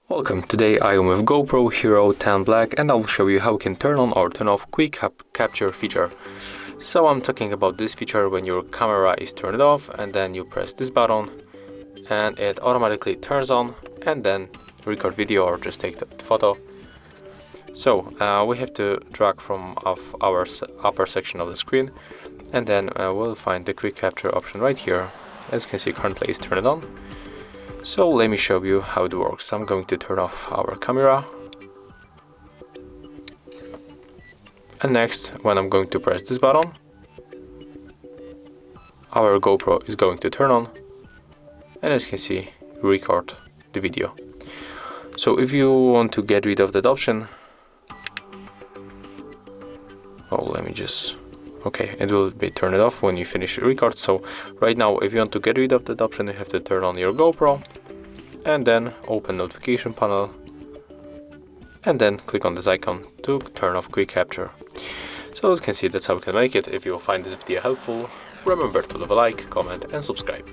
Welcome, today I am with GoPro Hero 10 Black and I will show you how you can turn on or turn off quick capture feature. So I'm talking about this feature when your camera is turned off and then you press this button and it automatically turns on and then record video or just take the photo. So we have to drag from off our upper section of the screen and then we'll find the quick capture option right here. As you can see, currently it's turned on. So let me show you how it works. I'm going to turn off our camera. And next, when I'm going to press this button, our GoPro is going to turn on. And as you can see, record the video. So if you want to get rid of that option, okay, it will be turned off when you finish the record. So right now, if you want to get rid of that option, you have to turn on your GoPro and then open notification panel and then click on this icon to turn off quick capture. So as you can see, that's how you can make it. If you find this video helpful, remember to leave a like, comment and subscribe.